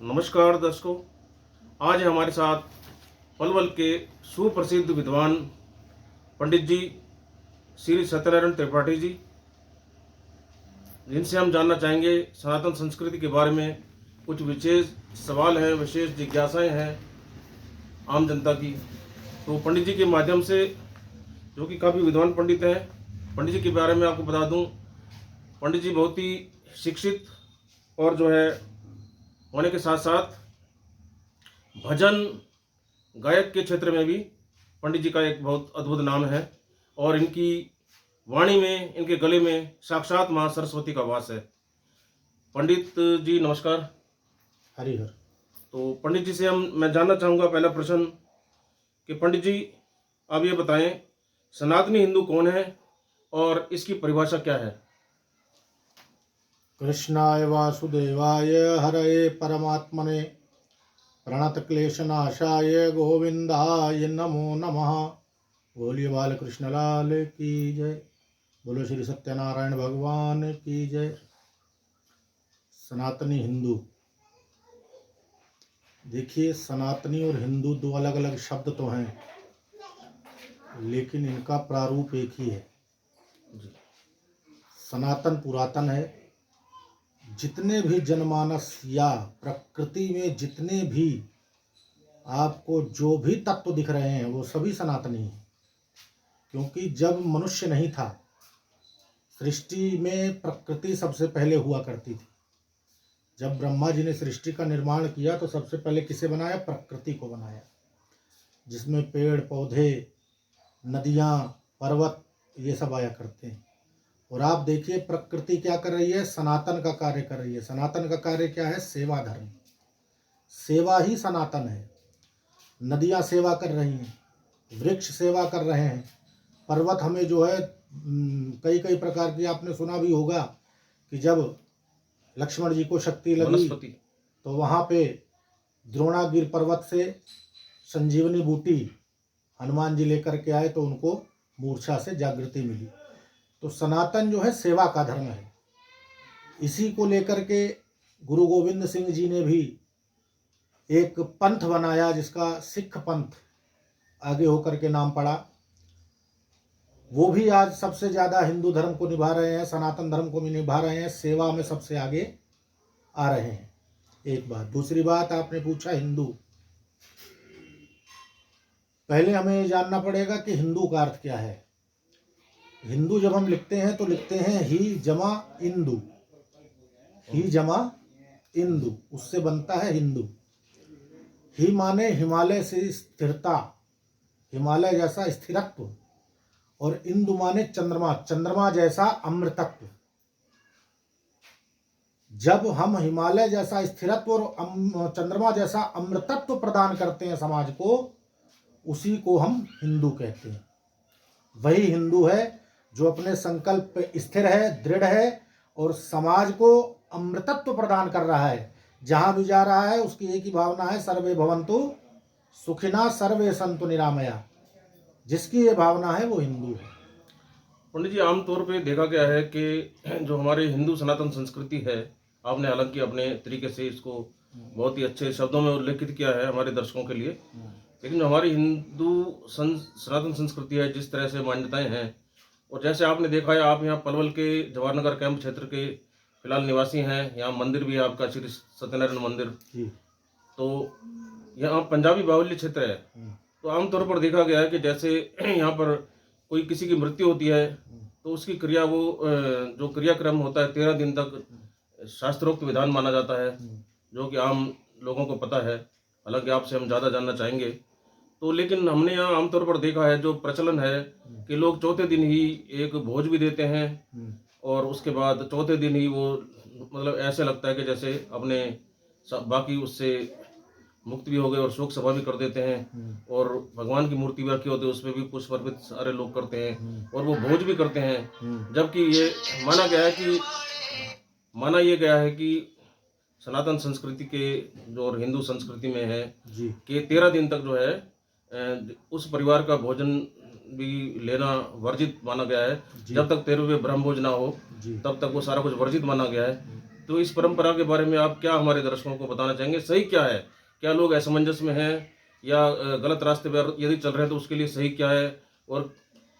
नमस्कार दर्शकों, आज हमारे साथ पलवल के सुप्रसिद्ध विद्वान पंडित जी श्री सत्यनारायण त्रिपाठी जी, जिनसे हम जानना चाहेंगे सनातन संस्कृति के बारे में। कुछ विशेष सवाल हैं, विशेष जिज्ञासाएं हैं आम जनता की। तो पंडित जी के माध्यम से, जो कि काफ़ी विद्वान पंडित हैं, पंडित जी के बारे में आपको बता दूं, पंडित जी बहुत ही शिक्षित और जो है होने के साथ साथ भजन गायक के क्षेत्र में भी पंडित जी का एक बहुत अद्भुत नाम है। और इनकी वाणी में, इनके गले में साक्षात माँ सरस्वती का वास है। पंडित जी नमस्कार। हरिहर। तो पंडित जी से मैं जानना चाहूँगा, पहला प्रश्न कि पंडित जी आप ये बताएं, सनातनी हिंदू कौन है और इसकी परिभाषा क्या है? कृष्णाय वासुदेवाय हरये परमात्मने प्रणतक्लेशनाशाय गोविंदाय नमो नमः। बोलिए बालकृष्ण लाल की जय। बोलो श्री सत्यनारायण भगवान की जय। सनातनी हिंदू, देखिए, सनातनी और हिंदू दो अलग अलग शब्द तो हैं, लेकिन इनका प्रारूप एक ही है। सनातन पुरातन है। जितने भी जनमानस या प्रकृति में जितने भी आपको जो भी तत्व दिख रहे हैं वो सभी सनातनी हैं। क्योंकि जब मनुष्य नहीं था, सृष्टि में प्रकृति सबसे पहले हुआ करती थी। जब ब्रह्मा जी ने सृष्टि का निर्माण किया तो सबसे पहले किसे बनाया? प्रकृति को बनाया, जिसमें पेड़ पौधे, नदियाँ, पर्वत ये सब आया करते हैं। और आप देखिए प्रकृति क्या कर रही है? सनातन का कार्य कर रही है। सनातन का कार्य क्या है? सेवा धर्म। सेवा ही सनातन है। नदियाँ सेवा कर रही हैं, वृक्ष सेवा कर रहे हैं, पर्वत हमें जो है कई कई प्रकार की, आपने सुना भी होगा कि जब लक्ष्मण जी को शक्ति लगी तो वहाँ पे द्रोणागिर पर्वत से संजीवनी बूटी हनुमान जी लेकर के आए तो उनको मूर्छा से जागृति मिली। तो सनातन जो है सेवा का धर्म है। इसी को लेकर के गुरु गोविंद सिंह जी ने भी एक पंथ बनाया, जिसका सिख पंथ आगे होकर के नाम पड़ा। वो भी आज सबसे ज़्यादा हिंदू धर्म को निभा रहे हैं, सनातन धर्म को भी निभा रहे हैं, सेवा में सबसे आगे आ रहे हैं। एक बात। दूसरी बात, आपने पूछा हिंदू। पहले हमें जानना पड़ेगा कि हिंदू का अर्थ क्या है। हिंदू जब हम लिखते हैं तो लिखते हैं ही जमा इंदु। ही जमा इंदु, उससे बनता है हिंदू। ही माने हिमालय से स्थिरता, हिमालय जैसा स्थिरत्व, और इंदु माने चंद्रमा, चंद्रमा जैसा अमृतत्व। जब हम हिमालय जैसा स्थिरत्व और चंद्रमा जैसा अमृतत्व प्रदान करते हैं समाज को, उसी को हम हिंदू कहते हैं। वही हिंदू है जो अपने संकल्प पे स्थिर है, दृढ़ है, और समाज को अमृतत्व प्रदान कर रहा है। जहाँ भी जा रहा है उसकी एक ही भावना है, सर्वे भवन्तु सुखिना सर्वे सन्तु निरामया। जिसकी ये भावना है वो हिंदू है। पंडित जी, आमतौर पे देखा गया है कि जो हमारे हिंदू सनातन संस्कृति है, आपने हालांकि अपने तरीके से इसको बहुत ही अच्छे शब्दों में उल्लेखित किया है हमारे दर्शकों के लिए, लेकिन जो हमारी हिंदू सनातन संस्कृति है, जिस तरह से मान्यताएं हैं, और जैसे आपने देखा है, आप यहाँ पलवल के जवाहरनगर कैंप क्षेत्र के फिलहाल निवासी हैं। यहाँ मंदिर भी है आपका, श्री सत्यनारायण मंदिर। तो यहाँ पंजाबी बाहुल्य क्षेत्र है। तो आमतौर पर देखा गया है कि जैसे यहाँ पर कोई किसी की मृत्यु होती है तो उसकी क्रिया, वो जो क्रियाक्रम होता है 13 दिन तक शास्त्रोक्त विधान माना जाता है, जो कि आम लोगों को पता है। हालांकि आपसे हम ज़्यादा जानना चाहेंगे। तो लेकिन हमने यहाँ आमतौर पर देखा है, जो प्रचलन है कि लोग चौथे दिन ही एक भोज भी देते हैं, और उसके बाद चौथे दिन ही वो, मतलब ऐसे लगता है कि जैसे अपने बाकी उससे मुक्त भी हो गए, और शोक सभा भी कर देते हैं, और भगवान की मूर्ति भी रखी होती है, उसमें भी पुष्प अर्पित सारे लोग करते हैं, और वो भोज भी करते हैं। जबकि ये माना ये गया है कि सनातन संस्कृति के जो और हिंदू संस्कृति में है कि 13 दिन तक जो है उस परिवार का भोजन भी लेना वर्जित माना गया है। जब तक 13वें ब्रह्म भोज ना हो तब तक वो सारा कुछ वर्जित माना गया है। तो इस परंपरा के बारे में आप क्या हमारे दर्शकों को बताना चाहेंगे? सही क्या है? क्या लोग असमंजस में हैं या गलत रास्ते पर यदि चल रहे हैं तो उसके लिए सही क्या है, और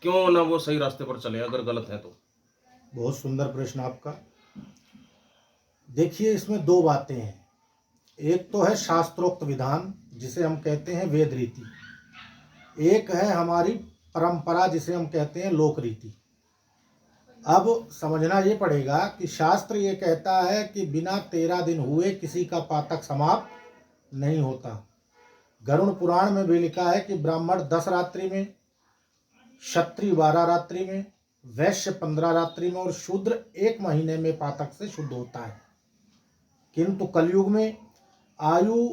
क्यों ना वो सही रास्ते पर चलें अगर गलत है तो? बहुत सुंदर प्रश्न आपका। देखिए, इसमें दो बातें हैं। एक तो है शास्त्रोक्त विधान, जिसे हम कहते हैं वेद रीति। एक है हमारी परंपरा, जिसे हम कहते हैं लोक रीति। अब समझना ये पड़ेगा कि शास्त्र ये कहता है कि बिना 13 दिन हुए किसी का पातक समाप्त नहीं होता। गरुड़ पुराण में भी लिखा है कि ब्राह्मण 10 रात्रि में, क्षत्रिय 12 रात्रि में, वैश्य 15 रात्रि में और शूद्र 1 महीने में पातक से शुद्ध होता है। किंतु कलयुग में आयु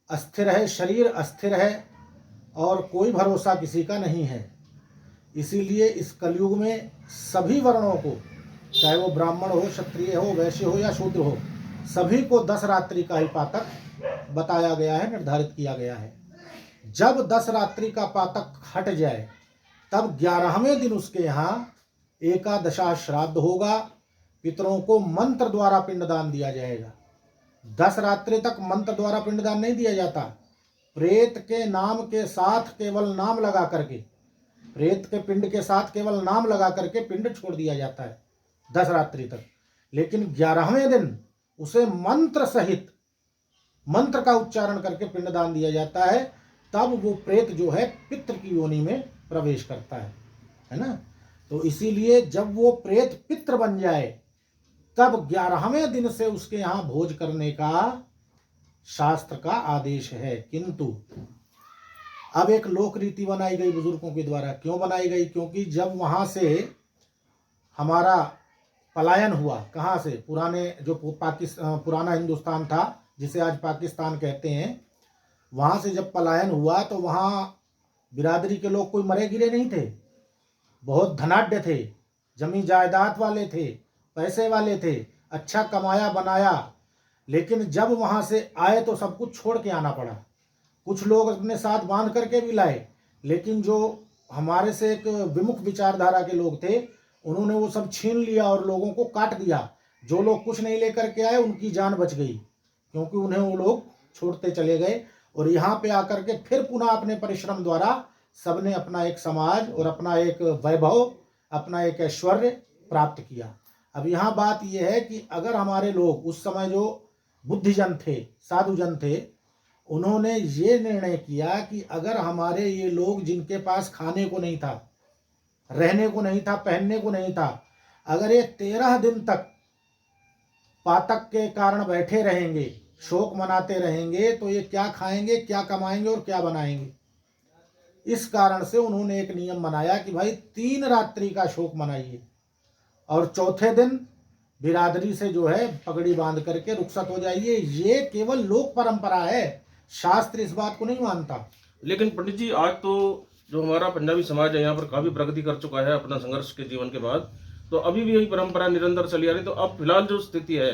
अस्थिर है, शरीर अस्थिर है और कोई भरोसा किसी का नहीं है। इसीलिए इस कलयुग में सभी वर्णों को, चाहे वो ब्राह्मण हो, क्षत्रिय हो, वैश्य हो या शूद्र हो, सभी को 10 रात्रि का ही पातक बताया गया है, निर्धारित किया गया है। जब 10 रात्रि का पातक हट जाए तब 11वें दिन उसके यहाँ एकादशा श्राद्ध होगा। पितरों को मंत्र द्वारा पिंडदान दिया जाएगा। 10 रात्रि तक मंत्र द्वारा पिंडदान नहीं दिया जाता। प्रेत के नाम के साथ केवल नाम लगा करके, प्रेत के पिंड के साथ केवल नाम लगा करके पिंड छोड़ दिया जाता है 10 रात्रि तक। लेकिन 11वें दिन उसे मंत्र सहित, मंत्र का उच्चारण करके पिंडदान दिया जाता है। तब वो प्रेत जो है पितृ की योनि में प्रवेश करता है ना। तो इसीलिए जब वो प्रेत पितृ बन जाए तब 11वें दिन से उसके यहाँ भोज करने का शास्त्र का आदेश है। किंतु अब एक लोक रीति बनाई गई बुजुर्गों के द्वारा। क्यों बनाई गई? क्योंकि जब वहाँ से हमारा पलायन हुआ, कहाँ से, पुराने जो पुराना हिंदुस्तान था जिसे आज पाकिस्तान कहते हैं, वहाँ से जब पलायन हुआ तो वहाँ बिरादरी के लोग कोई मरे गिरे नहीं थे। बहुत धनाढ्य थे, जमीन जायदाद वाले थे, पैसे वाले थे, अच्छा कमाया बनाया। लेकिन जब वहाँ से आए तो सब कुछ छोड़ के आना पड़ा। कुछ लोग अपने साथ बांध करके भी लाए, लेकिन जो हमारे से एक विमुख विचारधारा के लोग थे उन्होंने वो सब छीन लिया और लोगों को काट दिया। जो लोग कुछ नहीं लेकर के आए उनकी जान बच गई, क्योंकि उन्हें वो लोग छोड़ते चले गए। और यहाँ पे आकर के फिर पुनः अपने परिश्रम द्वारा सबने अपना एक समाज और अपना एक वैभव, अपना एक ऐश्वर्य प्राप्त किया। अब यहाँ बात यह है कि अगर हमारे लोग उस समय जो बुद्धिजन थे, साधुजन थे, उन्होंने ये निर्णय किया कि अगर हमारे ये लोग जिनके पास खाने को नहीं था, रहने को नहीं था, पहनने को नहीं था, अगर ये 13 दिन तक पातक के कारण बैठे रहेंगे, शोक मनाते रहेंगे, तो ये क्या खाएंगे, क्या कमाएंगे और क्या बनाएंगे। इस कारण से उन्होंने एक नियम बनाया कि भाई 3 रात्रि का शोक मनाइए और चौथे दिन बिरादरी से जो है पगड़ी बांध करके रुखसत हो जाइए। ये केवल लोक परंपरा है, शास्त्र इस बात को नहीं मानता। लेकिन पंडित जी, आज तो जो हमारा पंजाबी समाज है यहाँ पर काफ़ी प्रगति कर चुका है अपना संघर्ष के जीवन के बाद, तो अभी भी यही परंपरा निरंतर चली आ रही। तो अब फिलहाल जो स्थिति है,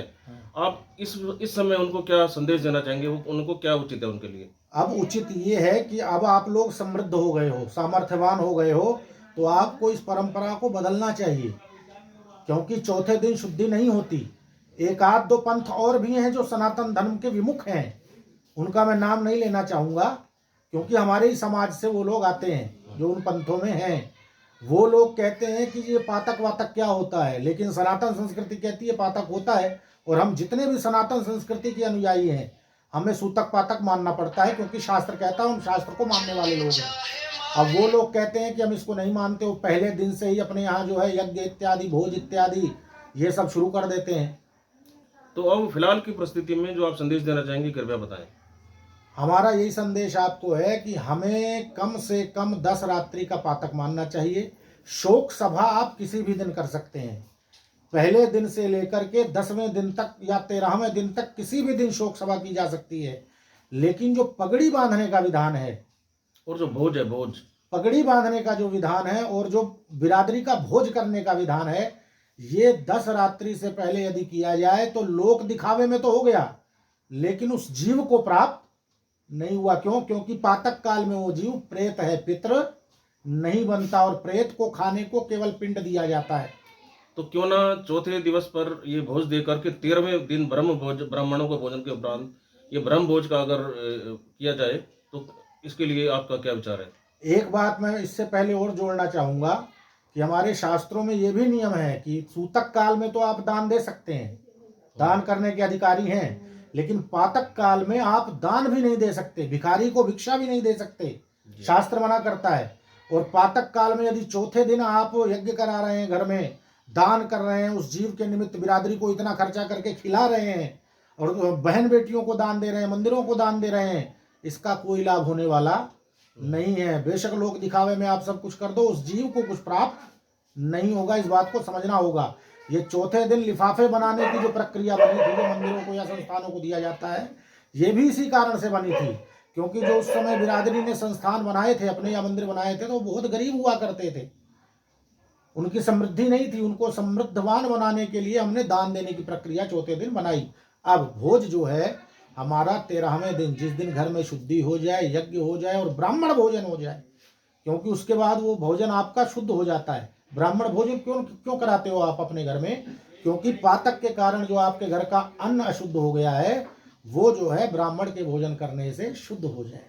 आप इस समय उनको क्या संदेश देना चाहेंगे? उनको क्या उचित है उनके लिए? अब उचित ये है कि अब आप लोग समृद्ध हो गए हो, सामर्थ्यवान हो गए हो, तो आपको इस परंपरा को बदलना चाहिए, क्योंकि चौथे दिन शुद्धि नहीं होती। एक आध दो पंथ और भी हैं जो सनातन धर्म के विमुख हैं, उनका मैं नाम नहीं लेना चाहूँगा, क्योंकि हमारे ही समाज से वो लोग आते हैं जो उन पंथों में हैं। वो लोग कहते हैं कि ये पातक वातक क्या होता है, लेकिन सनातन संस्कृति कहती है पातक होता है। और हम जितने भी सनातन संस्कृति के अनुयायी हैं, हमें सूतक पातक मानना पड़ता है, क्योंकि शास्त्र कहता है, हम शास्त्र को मानने वाले लोग हैं। अब वो लोग कहते हैं कि हम इसको नहीं मानते, वो पहले दिन से ही अपने यहाँ जो है यज्ञ इत्यादि, भोज इत्यादि ये सब शुरू कर देते हैं। तो अब फिलहाल की परिस्थिति में जो आप संदेश देना चाहेंगे, कृपया बताएं। हमारा यही संदेश आपको है कि हमें कम से कम 10 रात्रि का पातक मानना चाहिए। शोक सभा आप किसी भी दिन कर सकते हैं, पहले दिन से लेकर के 10वें दिन तक या 13वें दिन तक किसी भी दिन शोक सभा की जा सकती है। लेकिन जो पगड़ी बांधने का विधान है और जो भोज है, भोज, पगड़ी बांधने का जो विधान है और जो बिरादरी का भोज करने का विधान है, ये 10 रात्रि से पहले यदि किया जाए तो लोक दिखावे में तो हो गया, लेकिन उस जीव को प्राप्त नहीं हुआ। क्यों? क्योंकि पातक काल में वो जीव प्रेत है, पितृ नहीं बनता, और प्रेत को खाने को केवल पिंड दिया जाता है। तो क्यों ना चौथे दिवस पर ये भोज दे करके 13वें दिन ब्रह्म भोज, ब्राह्मणों को भोजन के उपरांत ये ब्रह्म भोज का अगर किया जाए तो इसके लिए आपका क्या विचार है? एक बात मैं इससे पहले और जोड़ना चाहूँगा कि हमारे शास्त्रों में ये भी नियम है कि सूतक काल में तो आप दान दे सकते हैं, दान करने के अधिकारी हैं, लेकिन पातक काल में आप दान भी नहीं दे सकते, भिखारी को भिक्षा भी नहीं दे सकते, शास्त्र मना करता है। और पातक काल में यदि चौथे दिन आप यज्ञ करा रहे हैं, घर में दान कर रहे हैं, उस जीव के निमित्त बिरादरी को इतना खर्चा करके खिला रहे हैं और बहन बेटियों को दान दे रहे हैं, मंदिरों को दान दे रहे हैं, इसका कोई लाभ होने वाला नहीं है। बेशक लोग दिखावे में आप सब कुछ कर दो, उस जीव को कुछ प्राप्त नहीं होगा, इस बात को समझना होगा। ये चौथे दिन लिफाफे बनाने की जो प्रक्रिया बनी थी, जो मंदिरों को या संस्थानों को दिया जाता है, ये भी इसी कारण से बनी थी, क्योंकि जो उस समय बिरादरी ने संस्थान बनाए थे अपने या मंदिर बनाए थे, तो वो बहुत गरीब हुआ करते थे, उनकी समृद्धि नहीं थी। उनको समृद्धवान बनाने के लिए हमने दान देने की प्रक्रिया चौथे दिन बनाई। अब भोज जो है हमारा 13वें दिन, जिस दिन घर में शुद्धि हो जाए, यज्ञ हो जाए और ब्राह्मण भोजन हो जाए, क्योंकि उसके बाद वो भोजन आपका शुद्ध हो जाता है। ब्राह्मण भोजन क्यों क्यों कराते हो आप अपने घर में? क्योंकि पातक के कारण जो आपके घर का अन्न अशुद्ध हो गया है, वो जो है ब्राह्मण के भोजन करने से शुद्ध हो जाए।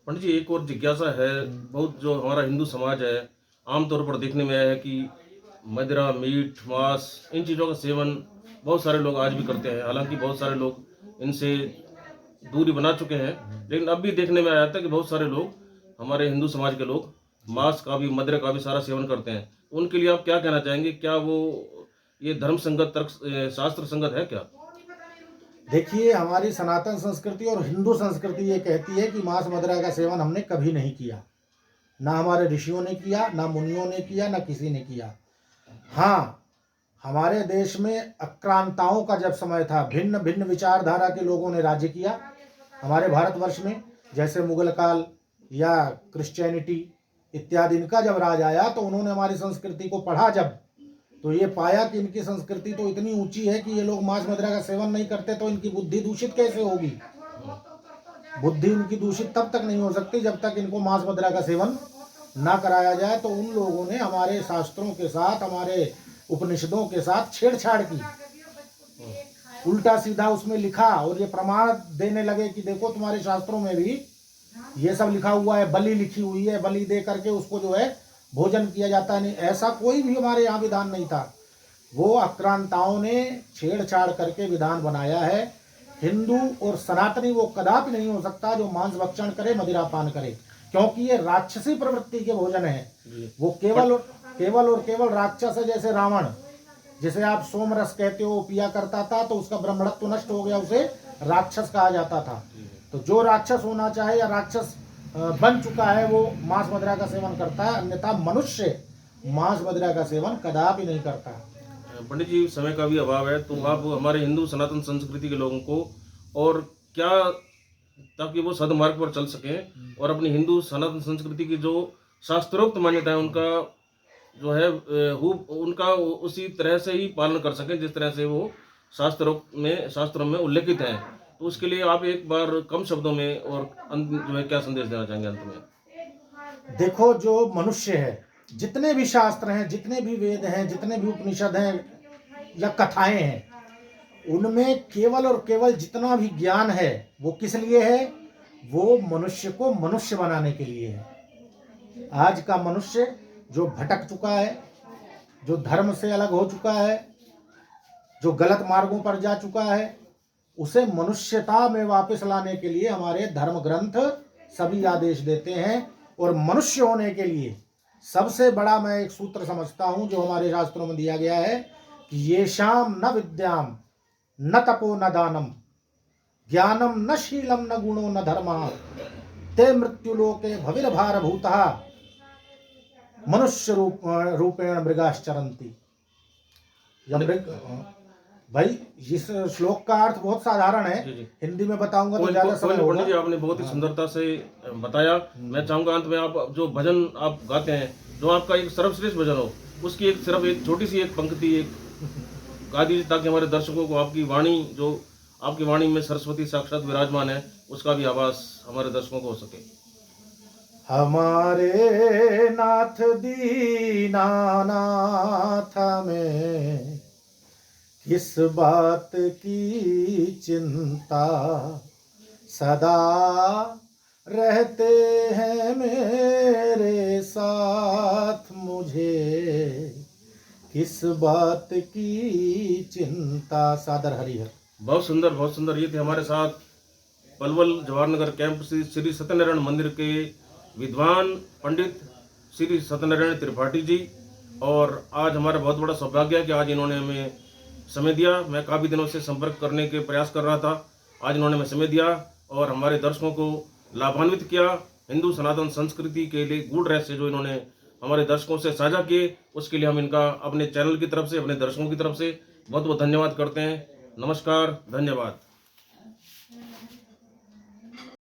पंडित जी, एक और जिज्ञासा है, बहुत जो हमारा हिंदू समाज है आमतौर पर देखने में आया है कि मदिरा, मीट, मांस, इन चीज़ों का सेवन बहुत सारे लोग आज भी करते हैं। हालांकि बहुत सारे लोग इनसे दूरी बना चुके हैं, लेकिन अब भी देखने में आया था कि बहुत सारे लोग, हमारे हिंदू समाज के लोग, मांस का भी, मदिरा का भी सारा सेवन करते हैं। उनके लिए आप क्या कहना चाहेंगे? क्या वो ये धर्म संगत, तर्क शास्त्र संगत है क्या? देखिए, हमारी सनातन संस्कृति और हिंदू संस्कृति ये कहती है कि मांस मदिरा का सेवन हमने कभी नहीं किया, ना हमारे ऋषियों ने किया, ना मुनियों ने किया, ना किसी ने किया। हाँ, हमारे देश में आक्रांताओं का जब समय था, भिन्न भिन्न विचारधारा के लोगों ने राज्य किया हमारे भारतवर्ष में, जैसे मुगल काल या क्रिश्चियनिटी इत्यादि, इनका जब राज आया तो उन्होंने हमारी संस्कृति को पढ़ा जब, तो ये पाया कि इनकी संस्कृति तो इतनी ऊंची है कि ये लोग मांस मदिरा का सेवन नहीं करते, तो इनकी बुद्धि दूषित कैसे होगी? बुद्धि इनकी दूषित तब तक नहीं हो सकती जब तक इनको मांस मदिरा का सेवन ना कराया जाए। तो उन लोगों ने हमारे शास्त्रों के साथ, हमारे उपनिषदों के साथ छेड़छाड़ की, उल्टा सीधा उसमें लिखा और ये प्रमाण देने लगे कि देखो तुम्हारे शास्त्रों में भी ये सब लिखा हुआ है, बलि लिखी हुई है, बलि दे करके उसको जो है भोजन किया जाता है। नहीं, ऐसा कोई भी हमारे यहाँ विधान नहीं था, वो आक्रांताओं ने छेड़छाड़ करके विधान बनाया है। हिंदू और सनातनी वो कदापि नहीं हो सकता जो मांस भक्षण करे, मदिरा पान करे, क्योंकि ये राक्षसी प्रवृत्ति के भोजन है। वो केवल और केवल राक्षस है। जैसे रावण, जिसे आप सोमरस कहते हो, पिया करता था तो उसका ब्रह्मणत्व नष्ट हो गया, उसे राक्षस कहा जाता था। तो जो राक्षस होना चाहे या राक्षस बन चुका है, वो मांस मदिरा का सेवन करता है, अन्यथा मनुष्य मांस मदिरा का सेवन कदापि नहीं करता। पंडित जी, समय का भी अभाव है, तो आप हमारे हिंदू सनातन संस्कृति के लोगों को और क्या, ताकि वो सदमार्ग पर चल सकें और अपनी हिंदू सनातन संस्कृति की जो शास्त्रोक्त मान्यता है उनका जो है उनका उसी तरह से ही पालन कर सकें जिस तरह से वो शास्त्रों में उल्लेखित हैं। तो उसके लिए आप एक बार कम शब्दों में और जो है क्या संदेश देना चाहेंगे अंत में? देखो, जो मनुष्य है, जितने भी शास्त्र हैं, जितने भी वेद हैं, जितने भी उपनिषद हैं या कथाएं हैं, उनमें केवल और केवल जितना भी ज्ञान है वो किस लिए है? वो मनुष्य को मनुष्य बनाने के लिए है। आज का मनुष्य जो भटक चुका है, जो धर्म से अलग हो चुका है, जो गलत मार्गों पर जा चुका है, उसे मनुष्यता में वापस लाने के लिए हमारे धर्म ग्रंथ सभी आदेश देते हैं। और मनुष्य होने के लिए सबसे बड़ा मैं एक सूत्र समझता हूं जो हमारे शास्त्रों में दिया गया है कि ये शाम न विद्याम न तपो न दानम ज्ञानम न शीलम न गुणो न धर्म ते मृत्युलोके भविर्भार भूतः मनुष्य रूपेण मृगाश्चरन्ति। भाई, इस श्लोक का अर्थ बहुत साधारण है, हिंदी में बताऊंगा तो ज्यादा समय होगा। पंडित जी, आपने बहुत ही सुंदरता से बताया। मैं चाहूंगा अंत में आप जो भजन आप गाते हैं, जो आपका एक सर्वश्रेष्ठ भजन हो, उसकी एक सिर्फ एक छोटी सी एक पंक्ति एक गा दीजिए, ताकि हमारे दर्शकों को आपकी वाणी, जो आपकी वाणी में सरस्वती साक्षात विराजमान है, उसका भी आभास हमारे दर्शकों को हो सके। हमारे नाथ दीनानाथ में किस बात की चिंता, सदा रहते हैं मेरे साथ, मुझे किस बात की चिंता। सादर हरिहर। बहुत सुंदर, बहुत सुंदर। ये थे हमारे साथ पलवल जवाहरनगर कैंप से श्री सत्यनारायण मंदिर के विद्वान पंडित श्री सत्यनारायण त्रिपाठी जी। और आज हमारा बहुत बड़ा सौभाग्य है कि आज इन्होंने हमें समय दिया। मैं काफ़ी दिनों से संपर्क करने के प्रयास कर रहा था, आज इन्होंने हमें समय दिया और हमारे दर्शकों को लाभान्वित किया। हिंदू सनातन संस्कृति के लिए गूढ़ रहस्य जो इन्होंने हमारे दर्शकों से साझा किए, उसके लिए हम इनका अपने चैनल की तरफ से, अपने दर्शकों की तरफ से बहुत बहुत धन्यवाद करते हैं। नमस्कार, धन्यवाद।